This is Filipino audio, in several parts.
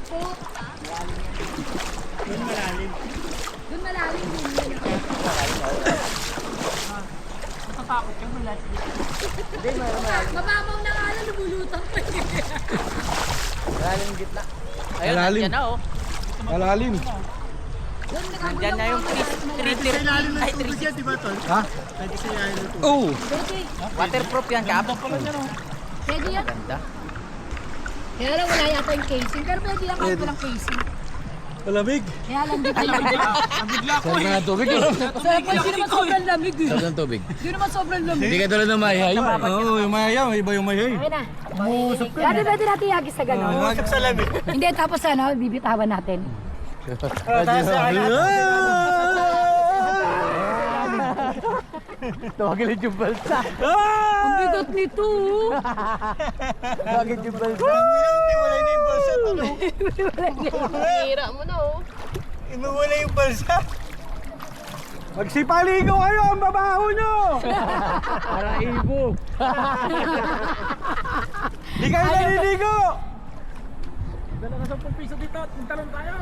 po. Doon malalim. Doon malalim din yun. Natatakot ka mo last week. Hindi, malalim. Mababaw na nga lang, lumulutang pa yun. Malalim gitna. Ayun, Malalim. nandiyan na oh. Malalim. Doon Nandiyan na yung Pwede sa ilalim ng 330. tubig yan, di ba, Tol? Ha? Pwede sa ilalim ng tubig. Oh! Waterproof yan, Kap. Pwede yan. Ganda. Kaya lang wala yata yung casing. Pero pwede yan kahit walang casing. Malamig. Kaya lang dito lang. Nabigla ko Sarap eh. na ng tubig eh. Sarap pa, hindi naman sobrang lamig eh. Sarap ng tubig. Hindi naman sobrang lamig. Hindi ka tulad ng mayahay. Oo, yung mayahay. Iba yung mayahay. Okay na. Dati pwede natin yagis sa gano'n. Masok sa lamig. Hindi, tapos ano, bibitawan natin. Tawagin yung balsa. Ang bigat nito. Tawagin yung balsa. Iwalay na yung balsa, Tol. Hira mo na oh. Iwalay yung balsa. Magsipaligo kayo ang babaho nyo! Para ibo. Di kayo naliligo! Dala ka 10 piso dito at magtalon tayo.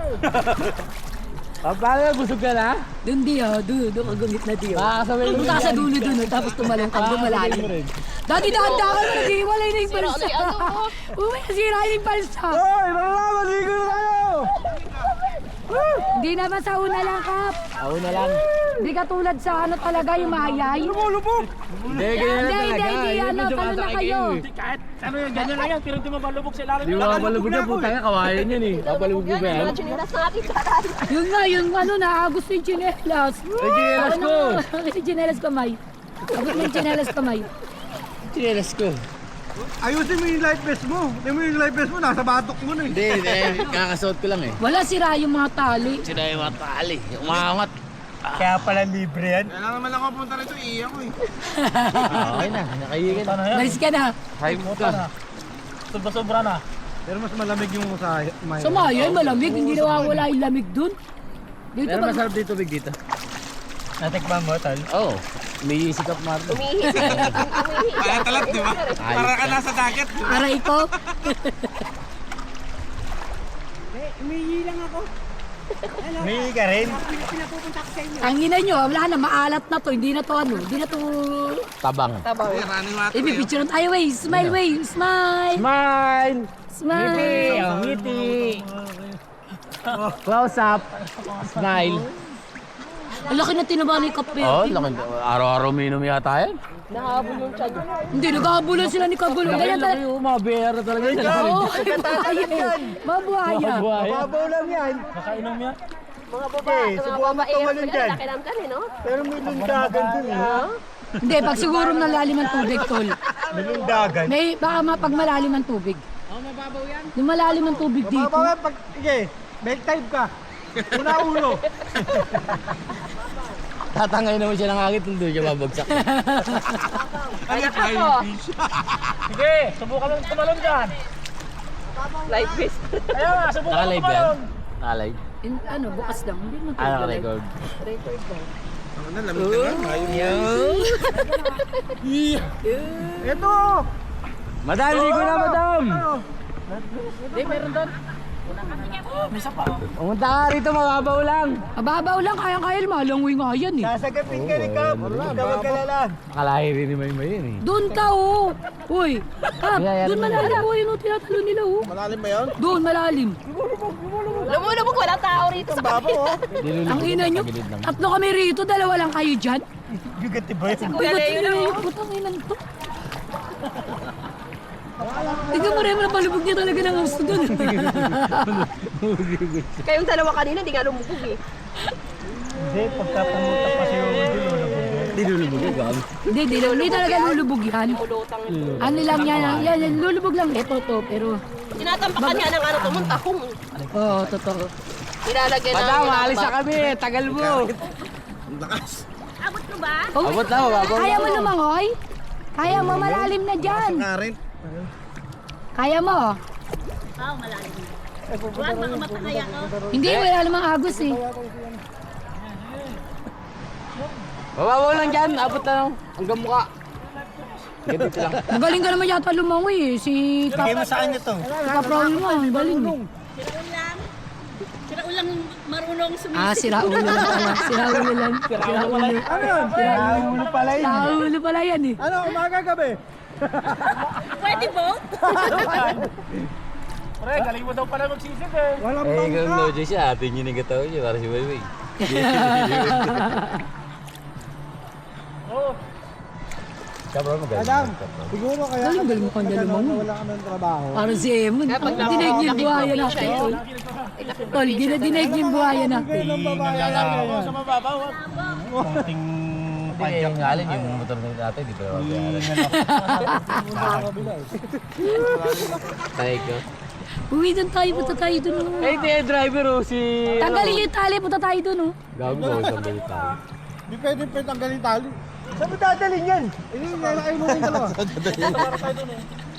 Paano busog ka na? Doon di oh, doon ka gumit na di oh. Makakasabay mo Punta ka sa dulo doon oh, tapos tumalong ka doon malalim. Dati dahan-dahan mo, nag-iwalay na yung balsa. Uy, nasira yung balsa. Hoy! Malalaman! Ligo na tayo! Hindi naman sa una lang, Kap. Ako na lang. Hindi ka tulad sa ano talaga, yung mayay. Lumulubog! Hindi, ganyan na Hindi, talaga. hindi, Yun ano, yung talo na sumasakay kayo. Kahit ano yung ganyan lang yan, pero di mabalubog sa ilalim. Di mo kapalubog na po. Tayo kawayan yun eh. Kapalubog mo ba yan? Yun nga, yung ano, naagos yung chinelas. Ay, chinelas ko! Yung chinelas kamay. Agos mo yung chinelas kamay. Chinelas ko. Ayusin mo yung life vest mo. Hindi mo yung life vest mo, nasa batok mo na eh. Hindi, kakasuot ko lang eh. Wala sira yung mga tali. Sila yung mga tali. Umangat. Kaya pala libre yan. Kaya naman ako punta rito, iiyak ko eh. Okay na, nakahigan. Nice ka na. Hype ka. Sobra-sobra na. Pero mas malamig yung sa may. Sa mayay, malamig. Hindi nawawala yung lamig dun. Dito Pero ba? masarap dito tubig dito. Natikman mo, Tal? Oo. May sikap Marto. Kaya talat, di ba? Para ka nasa dagat. Para ikaw. Umihi lang ako. Umihi ka rin? Ang ina nyo, wala na, maalat na to. Hindi na to ano. Hindi na to. Tabang. Ibipicture tayo, way. Smile, way. Smile. Smile! Smile. Oh, ngiti! Close up. Smile. Ang laki na tinaba ni Kape. Oh, laki. Araw-araw minum yata yan. Hindi, naghahabulan sila ni Kagulo. Ganyan talaga. Mga bear talaga yan. Oo, mabuhaya. Babaw lang yan. Nakainom yan? Mga babae, subukan mo tumalon dyan. Pero may lundagan dun eh. Hindi, pag siguro nalalim ang tubig, tol. May lundagan. May, baka pag malalim ang tubig. Oh, mababaw yan? Yung malalim ang tubig dito. Mababaw yan pag, sige, belt type ka. Una ulo. Tatangay naman siya ng hangit, hindi siya babagsak. Ayak ako. Sige, subukan mo tumalon dyan. Life vest. Kaya nga, subukan mo Nakalive yan? tumalon. Nakalive? Ano, bukas lang. Hindi mo Ah, naka-record. Ito! Madam, ligo na madam! Hindi, meron doon. May isa pa. Pumunta ka rito, mababaw lang. Mababaw lang, kaya-kaya, malangoy nga yan eh. Sasagapin ka ni Kap. Tawag ka na lang. Nakalahi rin ni Maymay yun eh. Doon ka, oh. Uy, Kap, Yeah, doon malalim, oh. Yun, oh, tinatalo nila, oh. Malalim ba yun? Doon, malalim. Lumulubog, walang tao rito sa Babaw oh. Ang ina nyo, Tagilid lang. tatlo kami rito, dalawa lang kayo dyan. Bigat ba yun? Uy, ba't yun yung putang inan to? Tignan mo rin, napalubog niya talaga ng gusto doon. Kayong dalawa kanina, di nga lumubog eh. Hindi, pagka pumunta pa si Ulo, Dinulubog yung gam. Hindi talaga lulubog yan. Ulutang. Ano lang yan, lulubog lang. Ito to, pero... Tinatampakan niya ng ano, tumuntahong. Oo, totoo. Nilalagyan ng... Madam, alis na kami. Tagal mo. Abot mo ba? Oh, Abot na, mababaw. kaya mo lumangoy? Kaya mo, malalim na dyan. Kaya mo? Oo, malalim. Buwan, baka matakay ako. Hindi, wala namang agos eh. Mababaw lang dyan. Abot na lang. Hanggang mukha. Ganito lang. Magaling ka naman yata lumangoy eh. Si Lagay mo sa kanya to. Kaprawl mo, ang galing eh. Sira ulang marunong sumisip. Ah, sira ulo lang pala. Sira ulo lang. Sira ulo. Ano yun? Ulo pala yun. Sira ulo pala yan eh. Ano, umaga gabi? Pwede both? Pre, galing mo daw pala magsisip eh. Walang Eh, bangka. kung no siya, atin yun yung gataw niya para si Wayway. Oo. Kabro mo Adam, siguro kaya Galing mo kang dalawang mo. wala ka ng trabaho. Parang si Emon. Dinaig niya yung buhaya natin, tol. Tol, dinaig niya yung buhaya natin. Ng babae yan Ako ngayon. sa mababaw. Konting Hindi, yung alin yung motor ng dati, di ba? Tayo ko. Uwi doon tayo, punta tayo doon. Oh. Eh, ito yung driver oh, si... Tanggalin yung tali, punta tayo doon. Oh. Gago ko, isang balik tayo. Di pwede tanggalin tali. Saan mo dadalhin yan? Lalakay mo rin dalawa.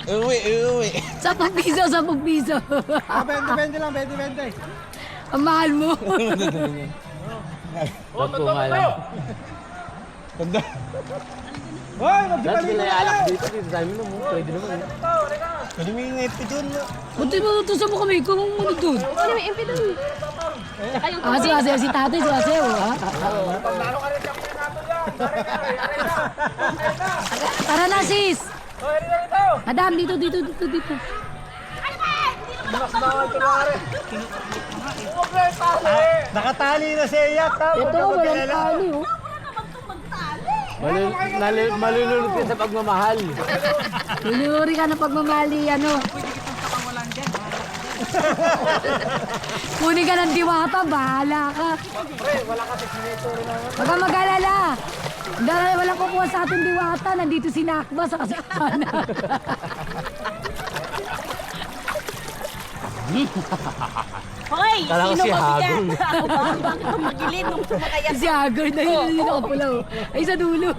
Uwi. 10 piso, 10 piso. 20 lang, 20. Ang mahal mo. Ba't ko nga lang? Hoy, Dahil magsipali sila mo alak na. dito, dito sa amin mo. Pwede naman. Pwede mo yung epi dun. Buti mo tutusan mo kami kung ano doon. Ano may MP doon? Kayong Ah, si tatay, si Aseo. Tara na, sis. Madam, dito. Nakatali na si Iyak. Ito, walang tali, oh. Malulunod ka sa pagmamahal. Luluri ka ng pagmamali, ano. Kunin ka ng diwata, bahala ka. Huwag kang mag-alala. Dahil walang kukuha sa ating diwata, nandito si Nakba sa kasakanan. Hoy! Kala ko Sino si ba Hagol. biyan? Ako ba? Bakit tumagilid nung sumakaya? Si Agard na yun, nakapula. Ay, sa dulo.